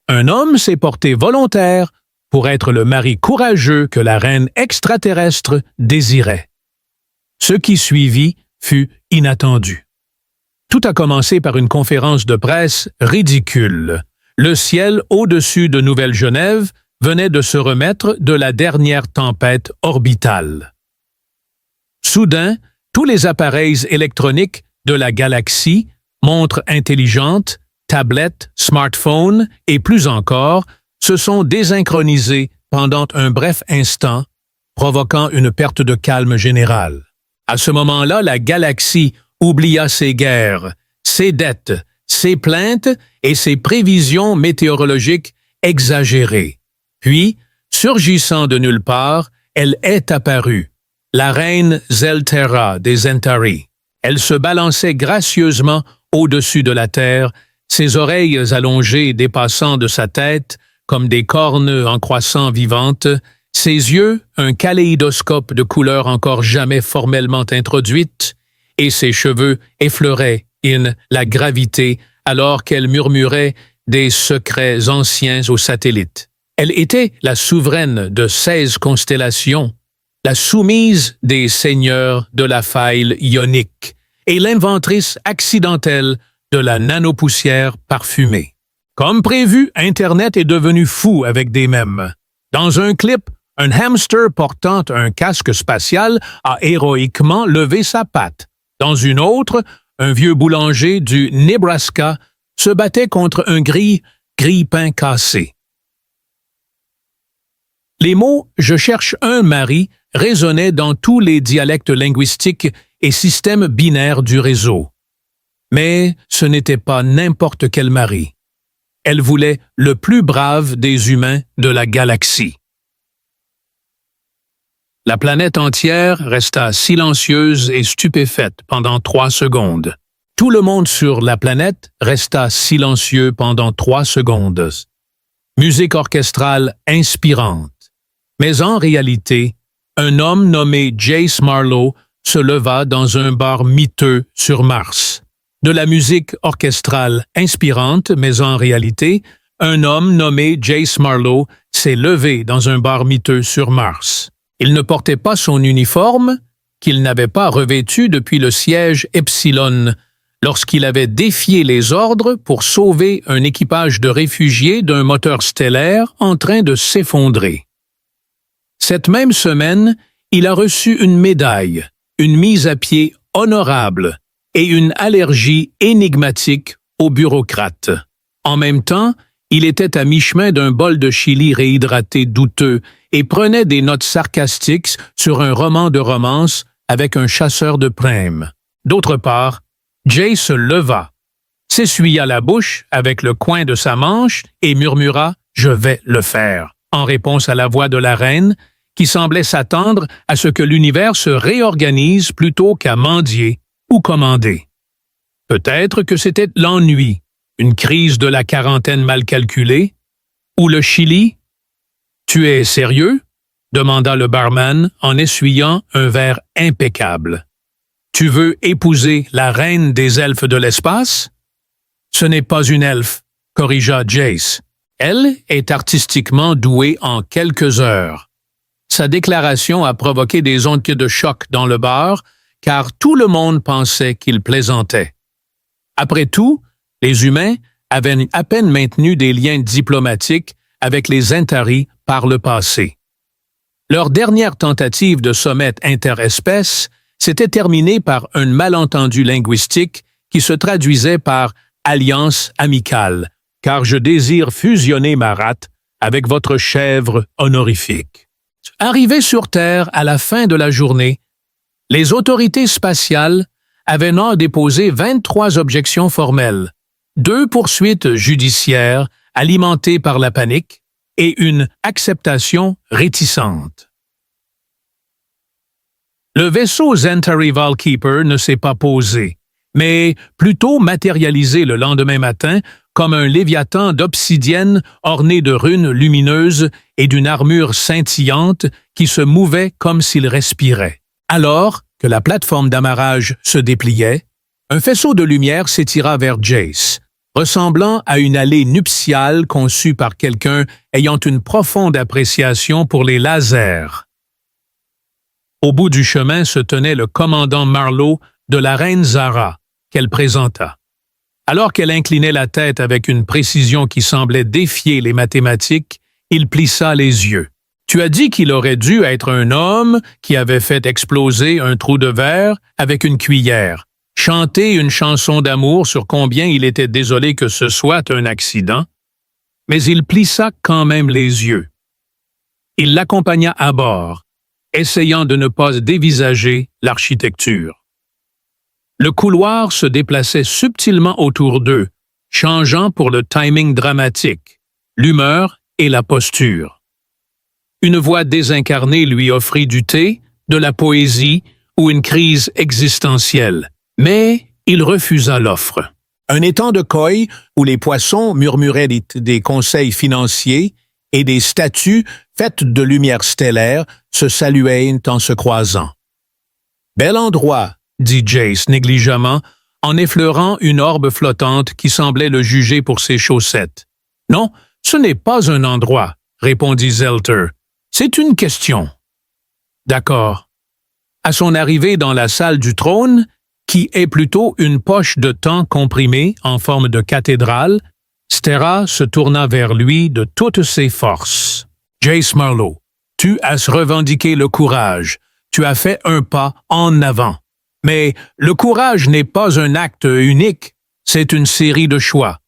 un homme s'est porté volontaire pour être le mari courageux que la reine extraterrestre désirait. Ce qui suivit fut inattendu. Tout a commencé par une conférence de presse ridicule. Le ciel au-dessus de Nouvelle-Genève venait de se remettre de la dernière tempête orbitale. Soudain, tous les appareils électroniques de la galaxie, montres intelligentes, tablettes, smartphones et plus encore, se sont désynchronisés pendant un bref instant, provoquant une perte de calme générale. À ce moment-là, la galaxie oublia ses guerres, ses dettes, ses plaintes et ses prévisions météorologiques exagérées. Puis, surgissant de nulle part, elle est apparue, la reine Zelterra des Zentari. Elle se balançait gracieusement au-dessus de la terre, ses oreilles allongées dépassant de sa tête comme des cornes en croissant vivantes, ses yeux un kaléidoscope de couleurs encore jamais formellement introduites, et ses cheveux effleuraient la gravité alors qu'elle murmurait des secrets anciens aux satellites. Elle était la souveraine de 16 constellations, la soumise des seigneurs de la faille ionique et l'inventrice accidentelle de la nanopoussière parfumée. Comme prévu, Internet est devenu fou avec des mèmes. Dans un clip, un hamster portant un casque spatial a héroïquement levé sa patte. Dans une autre, un vieux boulanger du Nebraska se battait contre un grille-pain cassé. Les mots « je cherche un mari » résonnaient dans tous les dialectes linguistiques et systèmes binaires du réseau. Mais ce n'était pas n'importe quel mari. Elle voulait le plus brave des humains de la galaxie. La planète entière resta silencieuse et stupéfaite pendant 3 secondes. Tout le monde sur la planète resta silencieux pendant 3 secondes. Musique orchestrale inspirante. Mais en réalité, un homme nommé Jace Marlowe se leva dans un bar miteux sur Mars. De la musique orchestrale inspirante, mais en réalité, un homme nommé Jace Marlowe s'est levé dans un bar miteux sur Mars. Il ne portait pas son uniforme, qu'il n'avait pas revêtu depuis le siège Epsilon, lorsqu'il avait défié les ordres pour sauver un équipage de réfugiés d'un moteur stellaire en train de s'effondrer. Cette même semaine, il a reçu une médaille, une mise à pied honorable et une allergie énigmatique aux bureaucrates. En même temps, il était à mi-chemin d'un bol de chili réhydraté douteux et prenait des notes sarcastiques sur un roman de romance avec un chasseur de primes. D'autre part, Jay se leva, s'essuya la bouche avec le coin de sa manche et murmura « Je vais le faire » en réponse à la voix de la reine qui semblait s'attendre à ce que l'univers se réorganise plutôt qu'à mendier ou commander. Peut-être que c'était l'ennui, une crise de la quarantaine mal calculée, ou le Chili. « Tu es sérieux ?» demanda le barman en essuyant un verre impeccable. « Tu veux épouser la reine des elfes de l'espace? »« Ce n'est pas une elfe, » corrigea Jace. « Elle est artistiquement douée en quelques heures. » Sa déclaration a provoqué des ondes de choc dans le bar, car tout le monde pensait qu'il plaisantait. Après tout, les humains avaient à peine maintenu des liens diplomatiques avec les Zentari par le passé. Leur dernière tentative de sommet interespèces s'était terminée par un malentendu linguistique qui se traduisait par « alliance amicale », car je désire fusionner ma rate avec votre chèvre honorifique. Arrivés sur Terre à la fin de la journée, les autorités spatiales avaient déposé 23 objections formelles, 2 poursuites judiciaires alimentées par la panique et une acceptation réticente. Le vaisseau Zentari Valkeeper ne s'est pas posé, mais plutôt matérialisé le lendemain matin comme un léviathan d'obsidienne orné de runes lumineuses et d'une armure scintillante qui se mouvait comme s'il respirait. Alors que la plateforme d'amarrage se dépliait, un faisceau de lumière s'étira vers Jace, ressemblant à une allée nuptiale conçue par quelqu'un ayant une profonde appréciation pour les lasers. Au bout du chemin se tenait le commandant Marlowe de la reine Zara, qu'elle présenta. Alors qu'elle inclinait la tête avec une précision qui semblait défier les mathématiques, il plissa les yeux. « Tu as dit qu'il aurait dû être un homme qui avait fait exploser un trou de verre avec une cuillère, chanter une chanson d'amour sur combien il était désolé que ce soit un accident, mais il plissa quand même les yeux. Il l'accompagna à bord, essayant de ne pas dévisager l'architecture. Le couloir se déplaçait subtilement autour d'eux, changeant pour le timing dramatique, l'humeur et la posture. Une voix désincarnée lui offrit du thé, de la poésie ou une crise existentielle, mais il refusa l'offre. Un étang de koi où les poissons murmuraient des conseils financiers et des statues faites de lumière stellaire se saluaient en se croisant. « Bel endroit », dit Jace négligemment, en effleurant une orbe flottante qui semblait le juger pour ses chaussettes. « Non, ce n'est pas un endroit, » répondit Zelter. « C'est une question. » « D'accord. » À son arrivée dans la salle du trône, qui est plutôt une poche de temps comprimée en forme de cathédrale, Stera se tourna vers lui de toutes ses forces. « Jace Marlowe, tu as revendiqué le courage. Tu as fait un pas en avant. Mais le courage n'est pas un acte unique, c'est une série de choix.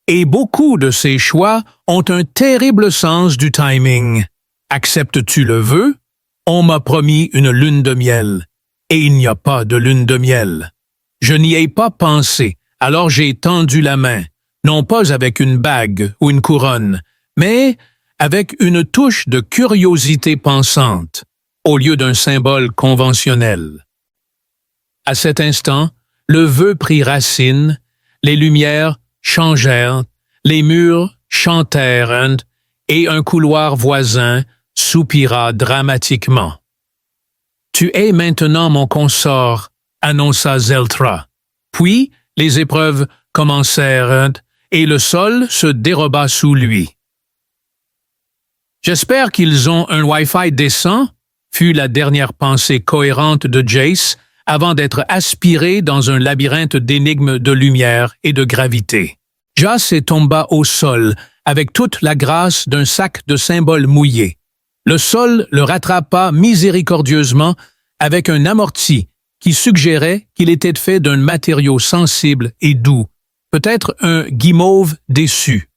Et beaucoup de ces choix ont un terrible sens du timing. Acceptes-tu le vœu? On m'a promis une lune de miel, et il n'y a pas de lune de miel. Je n'y ai pas pensé, alors j'ai tendu la main, non pas avec une bague ou une couronne, mais avec une touche de curiosité pensante, au lieu d'un symbole conventionnel. À cet instant, le vœu prit racine, les lumières changèrent, les murs chantèrent, et un couloir voisin soupira dramatiquement. « Tu es maintenant mon consort, » annonça Zeltra. Puis, les épreuves commencèrent, et le sol se déroba sous lui. « J'espère qu'ils ont un Wi-Fi décent », fut la dernière pensée cohérente de Jace, avant d'être aspiré dans un labyrinthe d'énigmes de lumière et de gravité. Jace tomba au sol, avec toute la grâce d'un sac de symboles mouillés. Le sol le rattrapa miséricordieusement avec un amorti qui suggérait qu'il était fait d'un matériau sensible et doux, peut-être un guimauve déçu.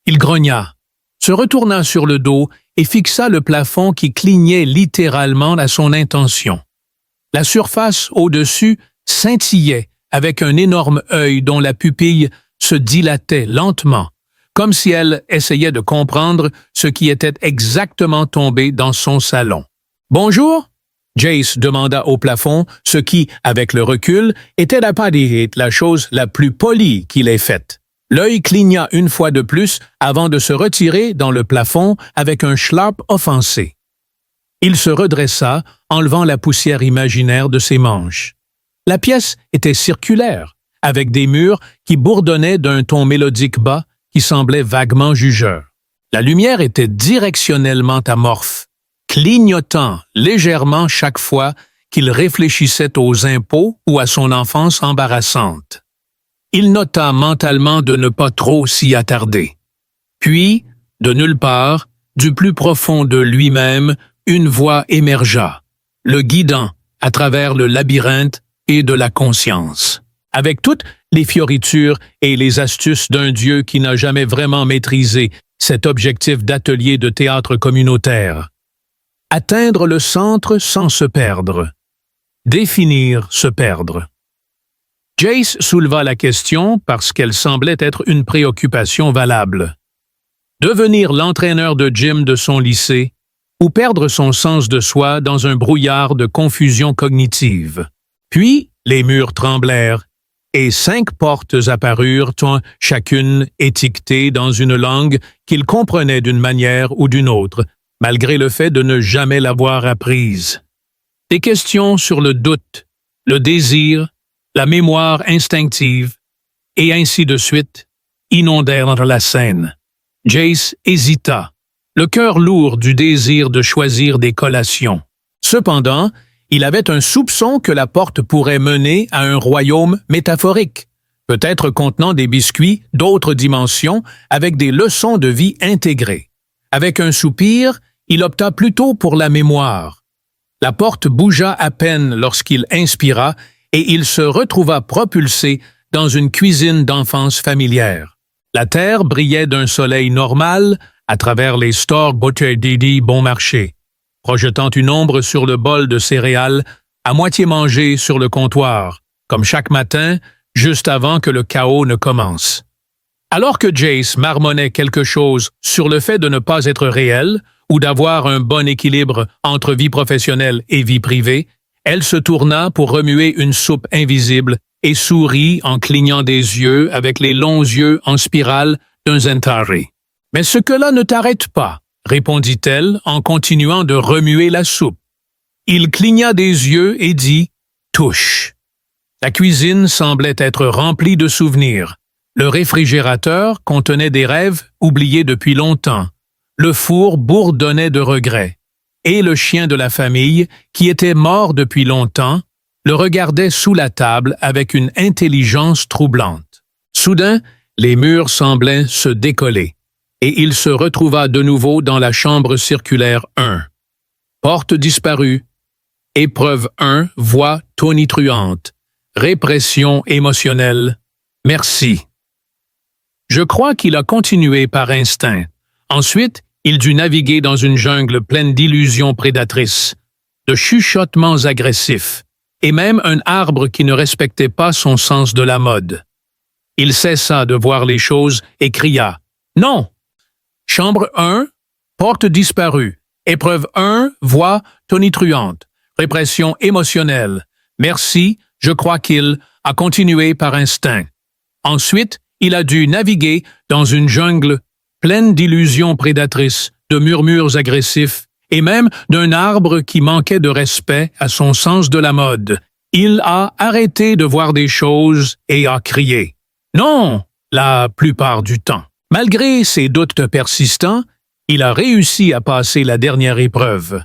Il grogna, se retourna sur le dos et fixa le plafond qui clignait littéralement à son intention. La surface au-dessus scintillait avec un énorme œil dont la pupille se dilatait lentement, comme si elle essayait de comprendre ce qui était exactement tombé dans son salon. « Bonjour ?» Jace demanda au plafond, ce qui, avec le recul, était la chose la plus polie qu'il ait faite. L'œil cligna une fois de plus avant de se retirer dans le plafond avec un schlap offensé. Il se redressa, enlevant la poussière imaginaire de ses manches. La pièce était circulaire, avec des murs qui bourdonnaient d'un ton mélodique bas qui semblait vaguement jugeur. La lumière était directionnellement amorphe, clignotant légèrement chaque fois qu'il réfléchissait aux impôts ou à son enfance embarrassante. Il nota mentalement de ne pas trop s'y attarder. Puis, de nulle part, du plus profond de lui-même, une voix émergea, le guidant à travers le labyrinthe et de la conscience. Avec toutes les fioritures et les astuces d'un Dieu qui n'a jamais vraiment maîtrisé cet objectif d'atelier de théâtre communautaire. Atteindre le centre sans se perdre. Définir se perdre. Jace souleva la question parce qu'elle semblait être une préoccupation valable. Devenir l'entraîneur de gym de son lycée ou perdre son sens de soi dans un brouillard de confusion cognitive. Puis, les murs tremblèrent et 5 portes apparurent, chacune étiquetée dans une langue qu'il comprenait d'une manière ou d'une autre, malgré le fait de ne jamais l'avoir apprise. Des questions sur le doute, le désir, la mémoire instinctive, et ainsi de suite, inondèrent la scène. Jace hésita, le cœur lourd du désir de choisir des collations. Cependant, il avait un soupçon que la porte pourrait mener à un royaume métaphorique, peut-être contenant des biscuits d'autres dimensions avec des leçons de vie intégrées. Avec un soupir, il opta plutôt pour la mémoire. La porte bougea à peine lorsqu'il inspira et il se retrouva propulsé dans une cuisine d'enfance familière. La terre brillait d'un soleil normal à travers les stores Butcher bon marché, projetant une ombre sur le bol de céréales à moitié mangé sur le comptoir, comme chaque matin, juste avant que le chaos ne commence. Alors que Jace marmonnait quelque chose sur le fait de ne pas être réel ou d'avoir un bon équilibre entre vie professionnelle et vie privée, elle se tourna pour remuer une soupe invisible et sourit en clignant des yeux avec les longs yeux en spirale d'un Zentari. « Mais ce que là ne t'arrête pas, » répondit-elle en continuant de remuer la soupe. Il cligna des yeux et dit « Touche ». La cuisine semblait être remplie de souvenirs. Le réfrigérateur contenait des rêves oubliés depuis longtemps. Le four bourdonnait de regrets. Et le chien de la famille, qui était mort depuis longtemps, le regardait sous la table avec une intelligence troublante. Soudain, les murs semblaient se décoller, et il se retrouva de nouveau dans la chambre circulaire 1. Porte disparue. Épreuve 1, voix tonitruante. Répression émotionnelle. Merci. Je crois qu'il a continué par instinct. Ensuite, il dut naviguer dans une jungle pleine d'illusions prédatrices, de chuchotements agressifs, et même un arbre qui ne respectait pas son sens de la mode. Il cessa de voir les choses et cria « Non !» Chambre 1, porte disparue. Épreuve 1, voix tonitruante. Répression émotionnelle. Merci, je crois qu'il a continué par instinct. Ensuite, il a dû naviguer dans une jungle pleine d'illusions prédatrices, de murmures agressifs et même d'un arbre qui manquait de respect à son sens de la mode. Il a arrêté de voir des choses et a crié « Non !» la plupart du temps. Malgré ses doutes persistants, il a réussi à passer la dernière épreuve,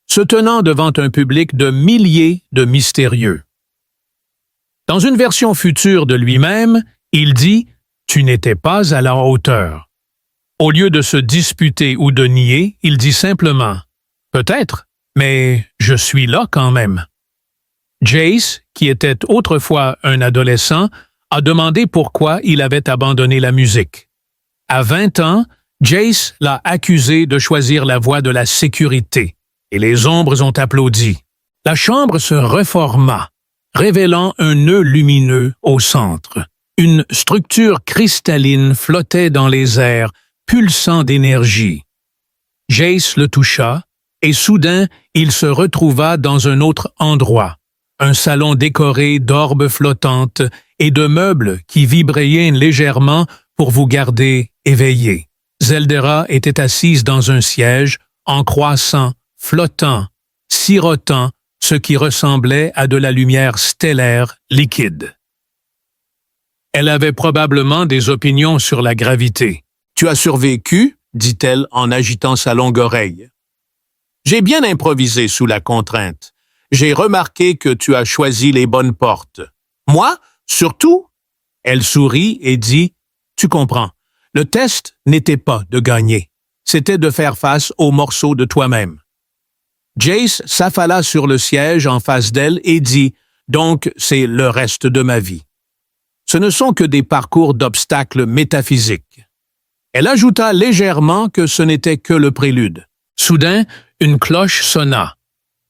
se tenant devant un public de milliers de mystérieux. Dans une version future de lui-même, il dit « Tu n'étais pas à la hauteur ». Au lieu de se disputer ou de nier, il dit simplement « Peut-être, mais je suis là quand même ». Jace, qui était autrefois un adolescent, a demandé pourquoi il avait abandonné la musique. À 20 ans, Jace l'a accusé de choisir la voie de la sécurité, et les ombres ont applaudi. La chambre se reforma, révélant un nœud lumineux au centre. Une structure cristalline flottait dans les airs, pulsant d'énergie. Jace le toucha, et soudain, il se retrouva dans un autre endroit, un salon décoré d'orbes flottantes et de meubles qui vibraient légèrement pour vous garder éveillé. Zeldera était assise dans un siège, en croissant, flottant, sirotant, ce qui ressemblait à de la lumière stellaire liquide. Elle avait probablement des opinions sur la gravité. « Tu as survécu ?» dit-elle en agitant sa longue oreille. « J'ai bien improvisé sous la contrainte. J'ai remarqué que tu as choisi les bonnes portes. Moi, surtout ?» Elle sourit et dit « Tu comprends, le test n'était pas de gagner. C'était de faire face aux morceaux de toi-même. » Jace s'affala sur le siège en face d'elle et dit « Donc, c'est le reste de ma vie. » Ce ne sont que des parcours d'obstacles métaphysiques. Elle ajouta légèrement que ce n'était que le prélude. Soudain, une cloche sonna.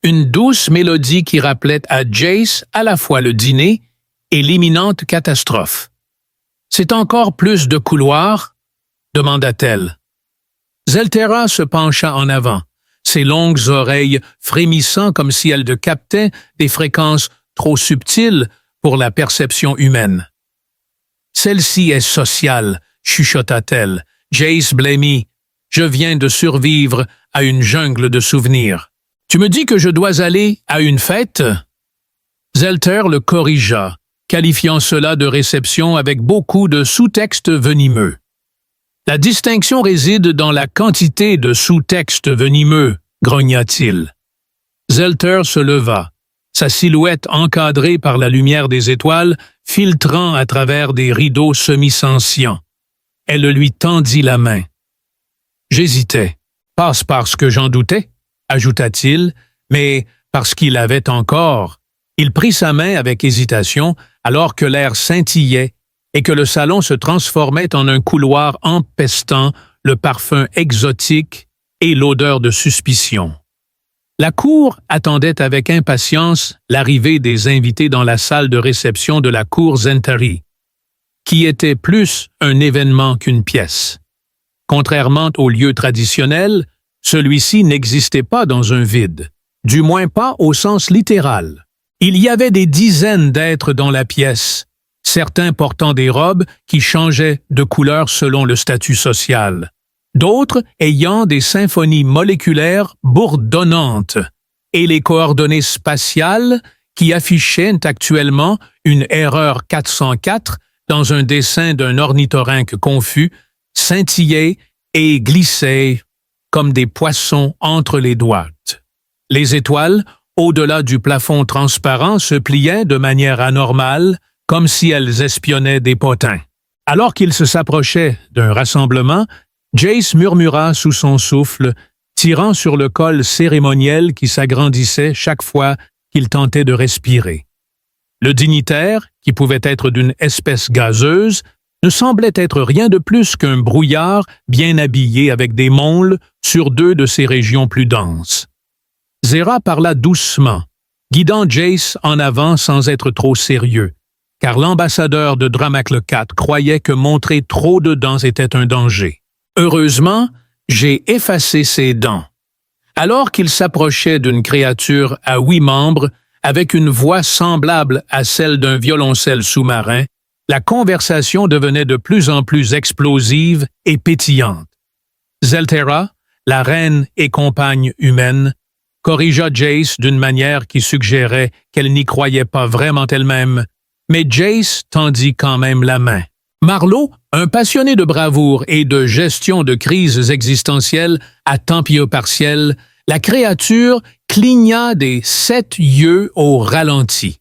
Une douce mélodie qui rappelait à Jace à la fois le dîner et l'imminente catastrophe. « C'est encore plus de couloirs ?» demanda-t-elle. Zelterra se pencha en avant, ses longues oreilles frémissant comme si elles captaient des fréquences trop subtiles pour la perception humaine. « Celle-ci est sociale », chuchota-t-elle. « Jace Blamey, je viens de survivre à une jungle de souvenirs. Tu me dis que je dois aller à une fête ?» Zelter le corrigea. qualifiant cela de réception avec beaucoup de sous-textes venimeux. La distinction réside dans la quantité de sous-textes venimeux, grogna-t-il. Zelter se leva, sa silhouette encadrée par la lumière des étoiles, filtrant à travers des rideaux semi-sentients. Elle lui tendit la main. J'hésitais, pas parce que j'en doutais, ajouta-t-il, mais parce qu'il avait encore. Il prit sa main avec hésitation, alors que l'air scintillait et que le salon se transformait en un couloir empestant le parfum exotique et l'odeur de suspicion. La cour attendait avec impatience l'arrivée des invités dans la salle de réception de la cour Zentari, qui était plus un événement qu'une pièce. Contrairement au lieu traditionnel, celui-ci n'existait pas dans un vide, du moins pas au sens littéral. Il y avait des dizaines d'êtres dans la pièce, certains portant des robes qui changeaient de couleur selon le statut social, d'autres ayant des symphonies moléculaires bourdonnantes et les coordonnées spatiales qui affichaient actuellement une erreur 404 dans un dessin d'un ornithorynque confus, scintillaient et glissaient comme des poissons entre les doigts. Les étoiles, au-delà du plafond transparent, se pliaient de manière anormale, comme si elles espionnaient des potins. Alors qu'il se s'approchait d'un rassemblement, Jace murmura sous son souffle, tirant sur le col cérémoniel qui s'agrandissait chaque fois qu'il tentait de respirer. Le dignitaire, qui pouvait être d'une espèce gazeuse, ne semblait être rien de plus qu'un brouillard bien habillé avec des maules sur deux de ses régions plus denses. Zera parla doucement, guidant Jace en avant sans être trop sérieux, car l'ambassadeur de Dramacle IV croyait que montrer trop de dents était un danger. Heureusement, j'ai effacé ses dents. Alors qu'il s'approchait d'une créature à 8 membres, avec une voix semblable à celle d'un violoncelle sous-marin, la conversation devenait de plus en plus explosive et pétillante. Zeltera, la reine et compagne humaine, corrigea Jace d'une manière qui suggérait qu'elle n'y croyait pas vraiment elle-même, mais Jace tendit quand même la main. Marlowe, un passionné de bravoure et de gestion de crises existentielles à temps partiel, la créature cligna des 7 yeux au ralenti.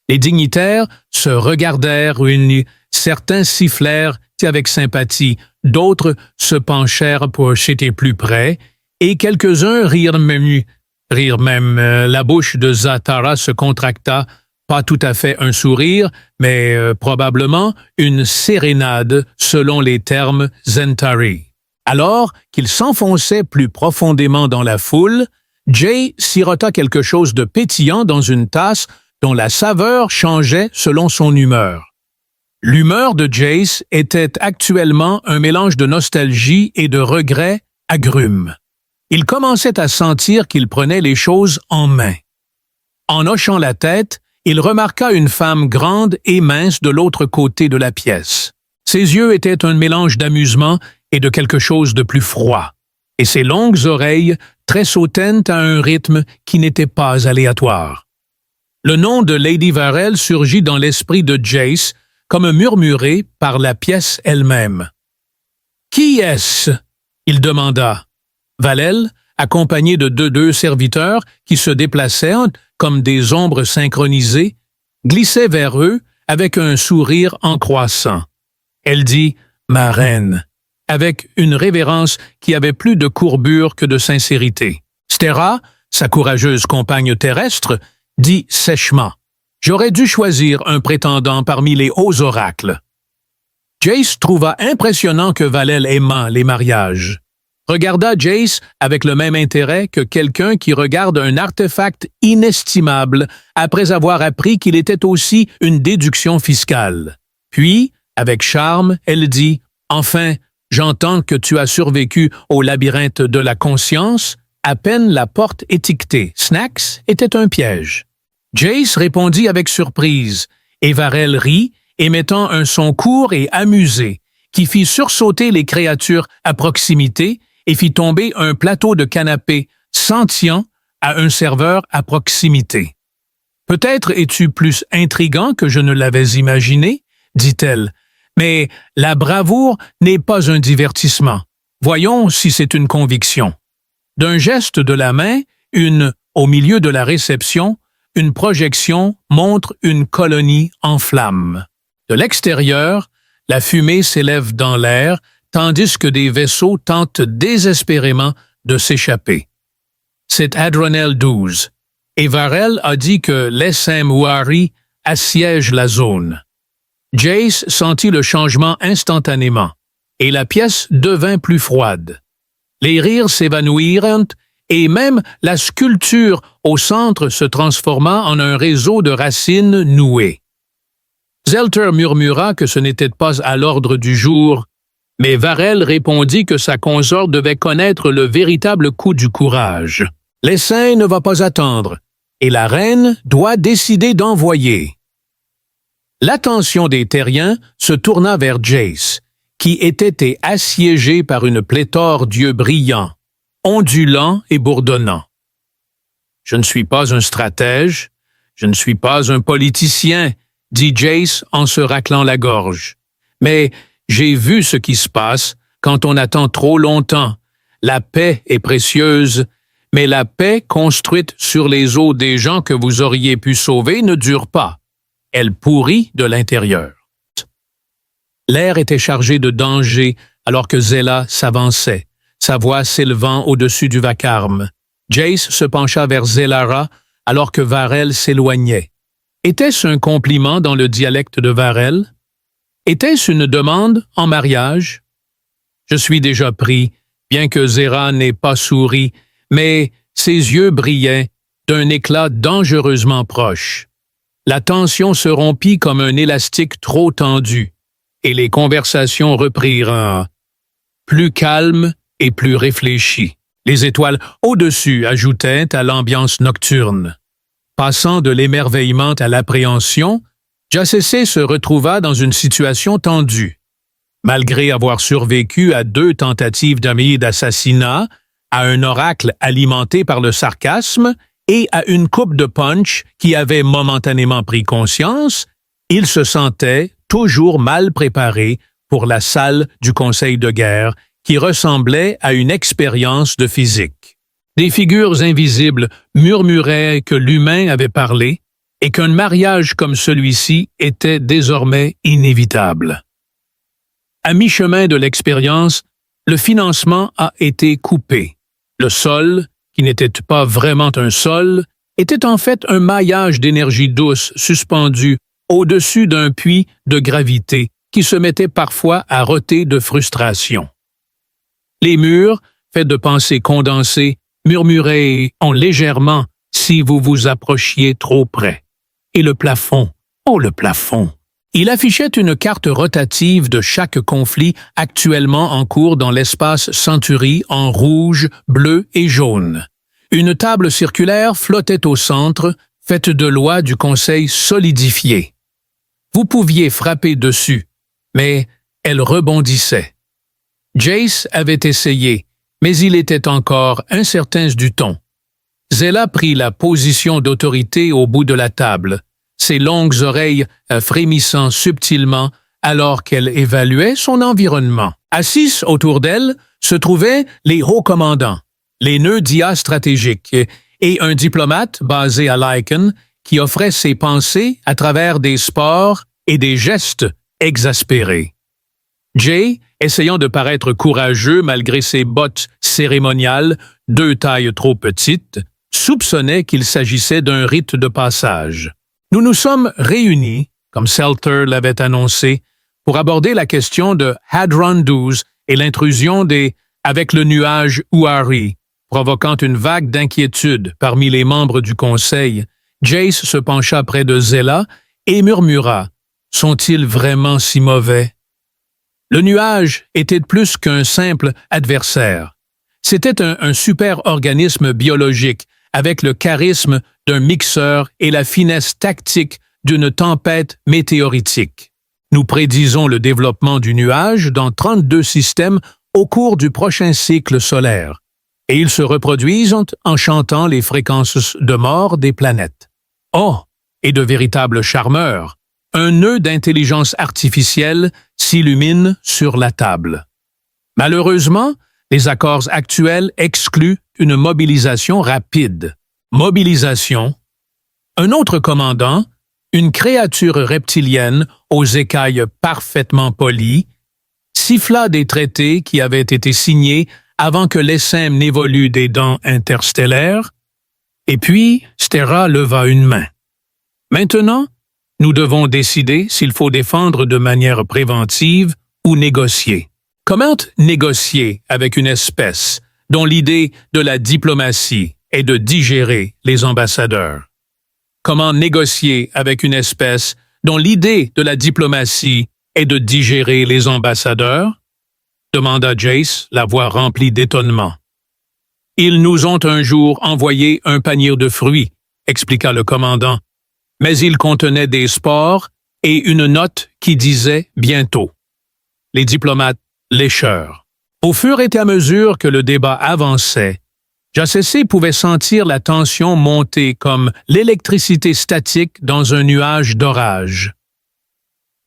Les dignitaires se regardèrent unis, certains sifflèrent avec sympathie, d'autres se penchèrent pour jeter plus près, et quelques-uns rirent même. La bouche de Zatara se contracta, pas tout à fait un sourire, mais probablement une sérénade selon les termes Zentari. Alors qu'il s'enfonçait plus profondément dans la foule, Jay sirota quelque chose de pétillant dans une tasse dont la saveur changeait selon son humeur. L'humeur de Jace était actuellement un mélange de nostalgie et de regret agrumes. Il commençait à sentir qu'il prenait les choses en main. En hochant la tête, il remarqua une femme grande et mince de l'autre côté de la pièce. Ses yeux étaient un mélange d'amusement et de quelque chose de plus froid, et ses longues oreilles tressautaient à un rythme qui n'était pas aléatoire. Le nom de Lady Varel surgit dans l'esprit de Jace comme murmuré par la pièce elle-même. « Qui est-ce » il demanda. Valel, accompagné de deux serviteurs qui se déplaçaient comme des ombres synchronisées, glissait vers eux avec un sourire en croissant. Elle dit « Ma reine », avec une révérence qui avait plus de courbure que de sincérité. Stera, sa courageuse compagne terrestre, dit sèchement « J'aurais dû choisir un prétendant parmi les hauts oracles. » Jace trouva impressionnant que Valel aimât les mariages. Regarda Jace avec le même intérêt que quelqu'un qui regarde un artefact inestimable après avoir appris qu'il était aussi une déduction fiscale. Puis, avec charme, elle dit « Enfin, j'entends que tu as survécu au labyrinthe de la conscience. » À peine la porte étiquetée « Snacks » était un piège. Jace répondit avec surprise, et Varel rit, émettant un son court et amusé, qui fit sursauter les créatures à proximité et fit tomber un plateau de canapé sentient à un serveur à proximité. Peut-être es-tu plus intrigant que je ne l'avais imaginé, dit-elle, mais la bravoure n'est pas un divertissement. Voyons si c'est une conviction. D'un geste de la main, au milieu de la réception, une projection montre une colonie en flammes. De l'extérieur, la fumée s'élève dans l'air, tandis que des vaisseaux tentent désespérément de s'échapper. C'est Adronel 12, et Varel a dit que l'SM-Wari assiège la zone. Jace sentit le changement instantanément, et la pièce devint plus froide. Les rires s'évanouirent, et même la sculpture au centre se transforma en un réseau de racines nouées. Zelter murmura que ce n'était pas à l'ordre du jour, mais Varel répondit que sa consort devait connaître le véritable coup du courage. L'essaim ne va pas attendre, et la reine doit décider d'envoyer. L'attention des terriens se tourna vers Jace, qui était assiégé par une pléthore d'yeux brillants, ondulants et bourdonnants. « Je ne suis pas un stratège, je ne suis pas un politicien, » dit Jace en se raclant la gorge. « Mais j'ai vu ce qui se passe quand on attend trop longtemps. La paix est précieuse, mais la paix construite sur les os des gens que vous auriez pu sauver ne dure pas. Elle pourrit de l'intérieur. » L'air était chargé de danger alors que Zela s'avançait, sa voix s'élevant au-dessus du vacarme. Jace se pencha vers Zelara alors que Varel s'éloignait. Était-ce un compliment dans le dialecte de Varel? Était-ce une demande en mariage? Je suis déjà pris, bien que Zera n'ait pas souri, mais ses yeux brillaient d'un éclat dangereusement proche. La tension se rompit comme un élastique trop tendu, et les conversations reprirent plus calmes et plus réfléchies. Les étoiles au-dessus ajoutaient à l'ambiance nocturne. Passant de l'émerveillement à l'appréhension, Jacessé se retrouva dans une situation tendue. Malgré avoir survécu à 2 tentatives d'assassinat, à un oracle alimenté par le sarcasme et à une coupe de punch qui avait momentanément pris conscience, il se sentait toujours mal préparé pour la salle du conseil de guerre qui ressemblait à une expérience de physique. Des figures invisibles murmuraient que l'humain avait parlé et qu'un mariage comme celui-ci était désormais inévitable. À mi-chemin de l'expérience, le financement a été coupé. Le sol, qui n'était pas vraiment un sol, était en fait un maillage d'énergie douce suspendu au-dessus d'un puits de gravité qui se mettait parfois à roter de frustration. Les murs, faits de pensées condensées, murmuraient légèrement si vous vous approchiez trop près. Et le plafond, oh le plafond! Il affichait une carte rotative de chaque conflit actuellement en cours dans l'espace Century en rouge, bleu et jaune. Une table circulaire flottait au centre, faite de lois du Conseil solidifiées. Vous pouviez frapper dessus, mais elle rebondissait. Jace avait essayé, mais il était encore incertain du ton. Zela prit la position d'autorité au bout de la table, ses longues oreilles frémissant subtilement alors qu'elle évaluait son environnement. Assis autour d'elle se trouvaient les hauts commandants, les nœuds d'IA stratégiques et un diplomate basé à Lycan qui offrait ses pensées à travers des sports et des gestes exaspérés. Jay, essayant de paraître courageux malgré ses bottes cérémoniales, 2 tailles trop petites, soupçonnait qu'il s'agissait d'un rite de passage. Nous nous sommes réunis, comme Zelter l'avait annoncé, pour aborder la question de Hadron 12 et l'intrusion avec le nuage Uari, provoquant une vague d'inquiétude parmi les membres du Conseil. Jace se pencha près de Zela et murmura « Sont-ils vraiment si mauvais ?» Le nuage était plus qu'un simple adversaire. C'était un super-organisme biologique avec le charisme d'un mixeur et la finesse tactique d'une tempête météoritique. Nous prédisons le développement du nuage dans 32 systèmes au cours du prochain cycle solaire, et ils se reproduisent en chantant les fréquences de mort des planètes. Oh, et de véritables charmeurs, un nœud d'intelligence artificielle s'illumine sur la table. Malheureusement, les accords actuels excluent une mobilisation rapide. Mobilisation. Un autre commandant, une créature reptilienne aux écailles parfaitement polies, siffla des traités qui avaient été signés avant que l'essaim n'évolue des dents interstellaires, et puis Stera leva une main. Maintenant, nous devons décider s'il faut défendre de manière préventive ou négocier. Comment négocier avec une espèce dont l'idée de la diplomatie est de digérer les ambassadeurs? Comment négocier avec une espèce dont l'idée de la diplomatie est de digérer les ambassadeurs? Demanda Jace, la voix remplie d'étonnement. Ils nous ont un jour envoyé un panier de fruits, expliqua le commandant, mais il contenait des spores et une note qui disait « bientôt ». Les diplomates lécheurs. Au fur et à mesure que le débat avançait, Jacessé pouvait sentir la tension monter comme l'électricité statique dans un nuage d'orage.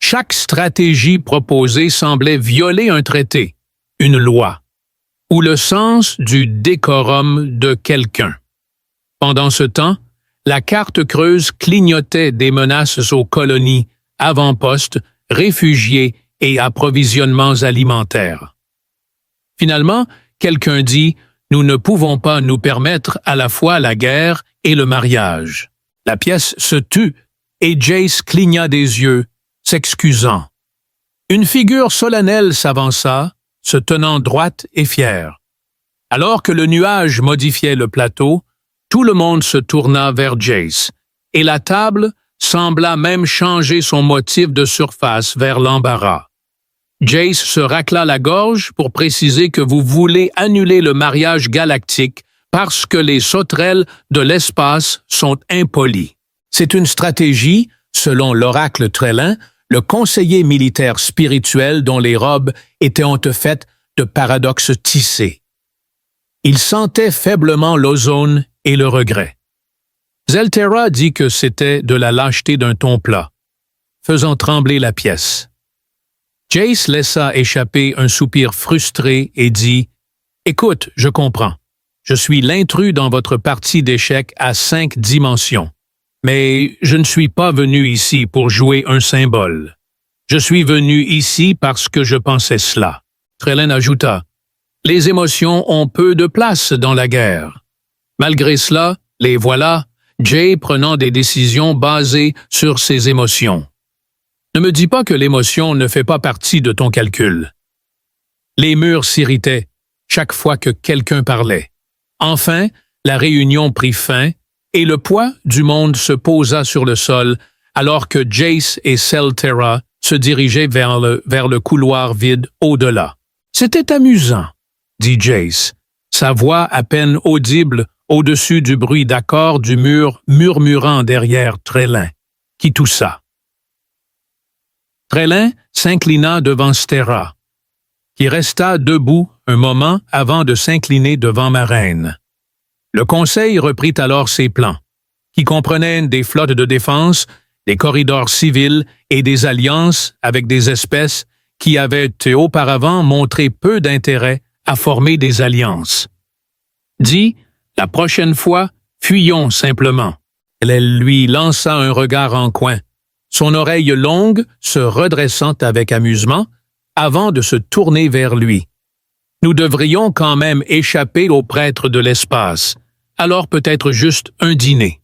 Chaque stratégie proposée semblait violer un traité, une loi, ou le sens du décorum de quelqu'un. Pendant ce temps, la carte creuse clignotait des menaces aux colonies, avant-postes, réfugiés et approvisionnements alimentaires. Finalement, quelqu'un dit « Nous ne pouvons pas nous permettre à la fois la guerre et le mariage ». La pièce se tut et Jace cligna des yeux, s'excusant. Une figure solennelle s'avança, se tenant droite et fière. Alors que le nuage modifiait le plateau, tout le monde se tourna vers Jace, et la table sembla même changer son motif de surface vers l'embarras. Jace se racla la gorge pour préciser que vous voulez annuler le mariage galactique parce que les sauterelles de l'espace sont impolies. C'est une stratégie, selon l'oracle Trellin, le conseiller militaire spirituel dont les robes étaient faites de paradoxes tissés. Il sentait faiblement l'ozone et le regret. Zelterra dit que c'était de la lâcheté d'un ton plat, faisant trembler la pièce. Jace laissa échapper un soupir frustré et dit « Écoute, je comprends. Je suis l'intrus dans votre partie d'échecs à 5 dimensions. Mais je ne suis pas venu ici pour jouer un symbole. Je suis venu ici parce que je pensais cela. » Trellin ajouta « Les émotions ont peu de place dans la guerre. » Malgré cela, les voilà, Jay prenant des décisions basées sur ses émotions. Ne me dis pas que l'émotion ne fait pas partie de ton calcul. Les murs s'irritaient chaque fois que quelqu'un parlait. Enfin, la réunion prit fin et le poids du monde se posa sur le sol alors que Jace et Zelterra se dirigeaient vers le couloir vide au-delà. « C'était amusant », dit Jace, sa voix à peine audible au-dessus du bruit d'accords du mur murmurant derrière Trellin, qui toussa. Trellin s'inclina devant Stera, qui resta debout un moment avant de s'incliner devant ma reine. Le Conseil reprit alors ses plans, qui comprenaient des flottes de défense, des corridors civils et des alliances avec des espèces qui avaient auparavant montré peu d'intérêt à former des alliances. Dit, la prochaine fois, fuyons simplement. Elle lui lança un regard en coin, son oreille longue se redressant avec amusement, avant de se tourner vers lui. Nous devrions quand même échapper aux prêtres de l'espace, alors peut-être juste un dîner.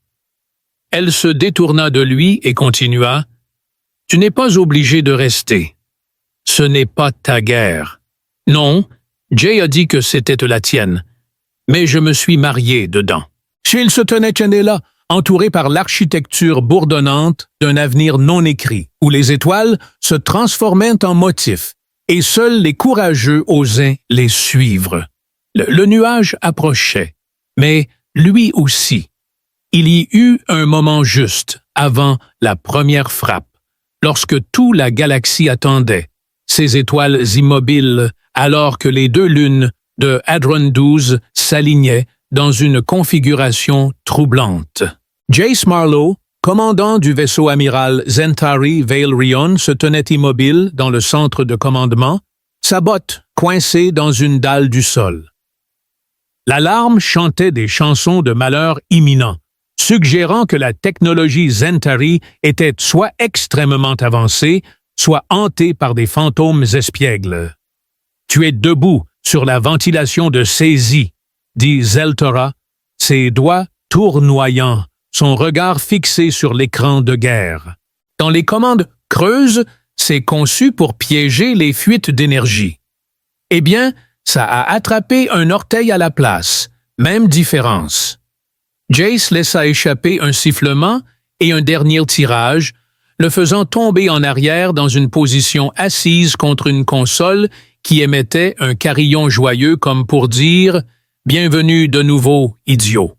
Elle se détourna de lui et continua. « Tu n'es pas obligé de rester. Ce n'est pas ta guerre. Non, Jay a dit que c'était la tienne, mais je me suis marié dedans. » S'il se tenait là, entouré par l'architecture bourdonnante d'un avenir non écrit, où les étoiles se transformaient en motifs, et seuls les courageux osaient les suivre. Le nuage approchait, mais lui aussi. Il y eut un moment juste, avant la première frappe, lorsque toute la galaxie attendait, ces étoiles immobiles, alors que les 2 lunes de Hadron 12 s'alignaient dans une configuration troublante. Jace Marlowe, commandant du vaisseau amiral Zentari Veilrion se tenait immobile dans le centre de commandement, sa botte coincée dans une dalle du sol. L'alarme chantait des chansons de malheur imminent, suggérant que la technologie Zentari était soit extrêmement avancée, soit hantée par des fantômes espiègles. « Tu es debout sur la ventilation de saisie », dit Zeltora, ses doigts tournoyants, son regard fixé sur l'écran de guerre. Dans les commandes creuses, c'est conçu pour piéger les fuites d'énergie. Eh bien, ça a attrapé un orteil à la place, même différence. Jace laissa échapper un sifflement et un dernier tirage, le faisant tomber en arrière dans une position assise contre une console qui émettait un carillon joyeux comme pour dire « Bienvenue de nouveau, idiot ».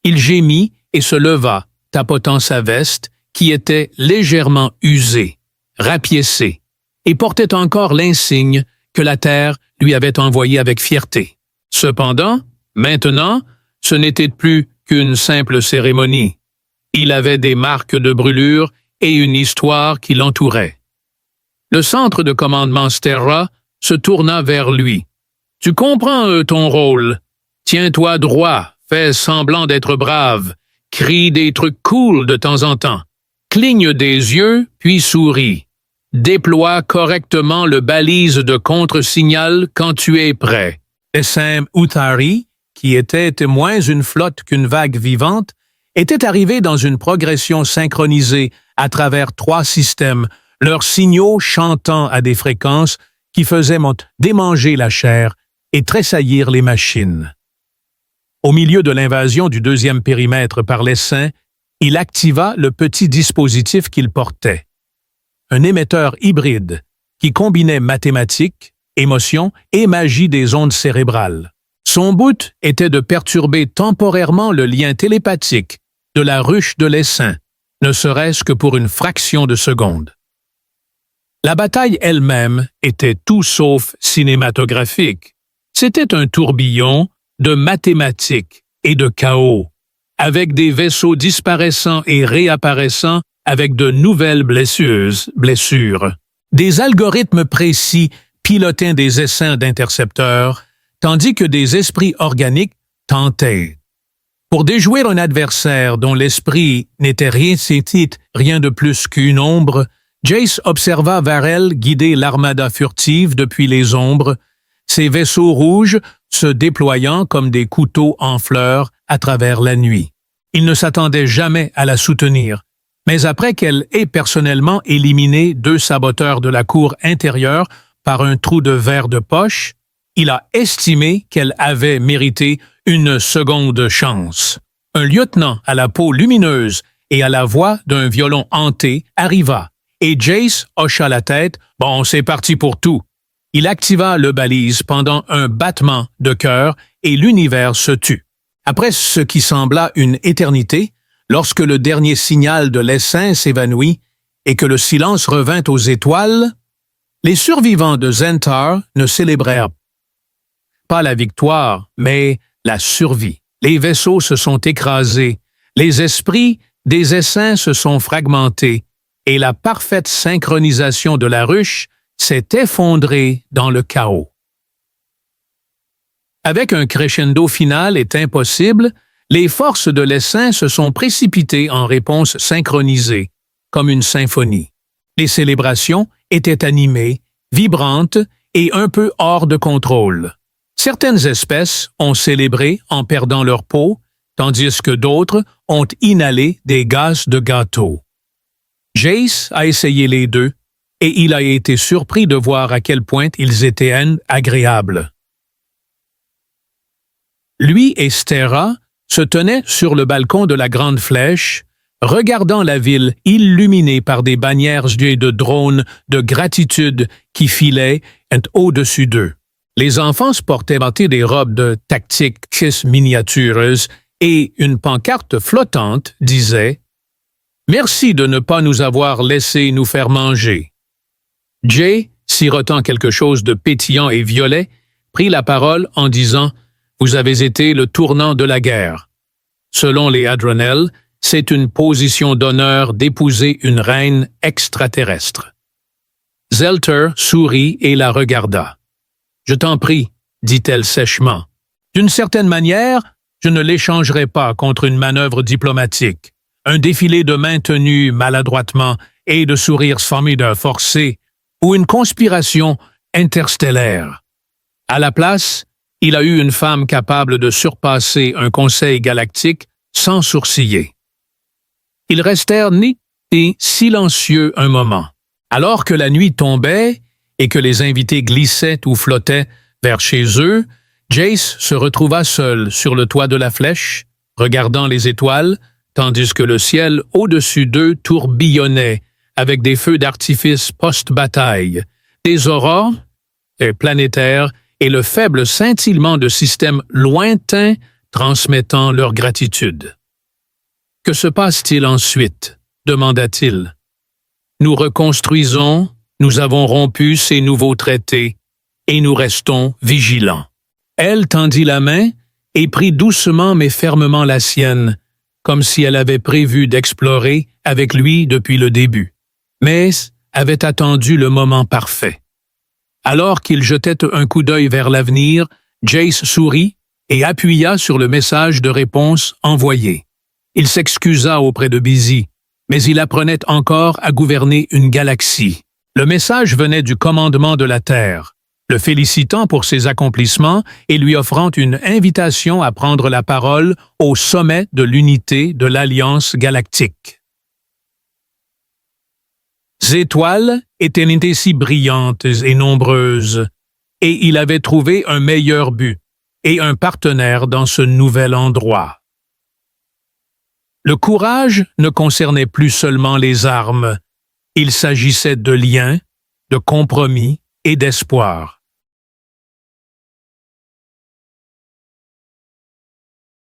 Il gémit et se leva, tapotant sa veste, qui était légèrement usée, rapiécée, et portait encore l'insigne que la Terre lui avait envoyé avec fierté. Cependant, maintenant, ce n'était plus qu'une simple cérémonie. Il avait des marques de brûlure et une histoire qui l'entourait. Le centre de commandement Sterra se tourna vers lui. « Tu comprends ton rôle. Tiens-toi droit, fais semblant d'être brave, crie des trucs cool de temps en temps, cligne des yeux, puis souris. Déploie correctement le balise de contre-signal quand tu es prêt. » Essem Uthari, qui était moins une flotte qu'une vague vivante, était arrivé dans une progression synchronisée à travers 3 systèmes, leurs signaux chantant à des fréquences qui faisaient démanger la chair et tressaillir les machines. Au milieu de l'invasion du 2e périmètre par l'essaim, il activa le petit dispositif qu'il portait. Un émetteur hybride qui combinait mathématiques, émotions et magie des ondes cérébrales. Son but était de perturber temporairement le lien télépathique de la ruche de l'essaim, ne serait-ce que pour une fraction de seconde. La bataille elle-même était tout sauf cinématographique. C'était un tourbillon de mathématiques et de chaos, avec des vaisseaux disparaissant et réapparaissant avec de nouvelles blessures, des algorithmes précis pilotaient des essaims d'intercepteurs, tandis que des esprits organiques tentaient. Pour déjouer un adversaire dont l'esprit n'était rien de plus qu'une ombre, Jace observa Varel guider l'armada furtive depuis les ombres, ses vaisseaux rouges se déployant comme des couteaux en fleurs à travers la nuit. Il ne s'attendait jamais à la soutenir, mais après qu'elle ait personnellement éliminé 2 saboteurs de la cour intérieure par un trou de verre de poche, il a estimé qu'elle avait mérité une seconde chance. Un lieutenant à la peau lumineuse et à la voix d'un violon hanté arriva, et Jace hocha la tête. « Bon, c'est parti pour tout. » Il activa le balise pendant un battement de cœur et l'univers se tut. Après ce qui sembla une éternité, lorsque le dernier signal de l'essaim s'évanouit et que le silence revint aux étoiles, les survivants de Zentar ne célébrèrent pas la victoire, mais la survie. Les vaisseaux se sont écrasés, les esprits des essaims se sont fragmentés, et la parfaite synchronisation de la ruche s'est effondrée dans le chaos. Avec un crescendo final est impossible, les forces de l'essaim se sont précipitées en réponse synchronisée, comme une symphonie. Les célébrations étaient animées, vibrantes et un peu hors de contrôle. Certaines espèces ont célébré en perdant leur peau, tandis que d'autres ont inhalé des gaz de gâteau. Jace a essayé les deux, et il a été surpris de voir à quel point ils étaient agréables. Lui et Sterra se tenaient sur le balcon de la Grande Flèche, regardant la ville illuminée par des bannières de drones de gratitude qui filaient au-dessus d'eux. Les enfants portaient des robes de tactique miniatures et une pancarte flottante disait « Merci de ne pas nous avoir laissé nous faire manger ». Jay, sirotant quelque chose de pétillant et violet, prit la parole en disant « Vous avez été le tournant de la guerre. Selon les Adronel, C'est une position d'honneur d'épouser une reine extraterrestre. Zelter sourit et la regarda. « Je t'en prie, dit-elle sèchement. D'une certaine manière, je ne l'échangerai pas contre une manœuvre diplomatique, un défilé de mains tenues maladroitement et de sourires formidables forcés, ou une conspiration interstellaire. À la place, il a eu une femme capable de surpasser un conseil galactique sans sourciller. » Ils restèrent nés et silencieux un moment. Alors que la nuit tombait et que les invités glissaient ou flottaient vers chez eux, Jace se retrouva seul sur le toit de la flèche, regardant les étoiles, tandis que le ciel au-dessus d'eux tourbillonnait avec des feux d'artifice post-bataille, des aurores planétaires et le faible scintillement de systèmes lointains transmettant leur gratitude. « Que se passe-t-il ensuite ?» demanda-t-il. « Nous reconstruisons, nous avons rompu ces nouveaux traités, et nous restons vigilants. » Elle tendit la main et prit doucement mais fermement la sienne, comme si elle avait prévu d'explorer avec lui depuis le début, mais avait attendu le moment parfait. Alors qu'il jetait un coup d'œil vers l'avenir, Jace sourit et appuya sur le message de réponse envoyé. Il s'excusa auprès de Busy, mais il apprenait encore à gouverner une galaxie. Le message venait du commandement de la Terre, le félicitant pour ses accomplissements et lui offrant une invitation à prendre la parole au sommet de l'unité de l'Alliance galactique. Les étoiles étaient si brillantes et nombreuses, et il avait trouvé un meilleur but et un partenaire dans ce nouvel endroit. Le courage ne concernait plus seulement les armes, il s'agissait de liens, de compromis et d'espoir.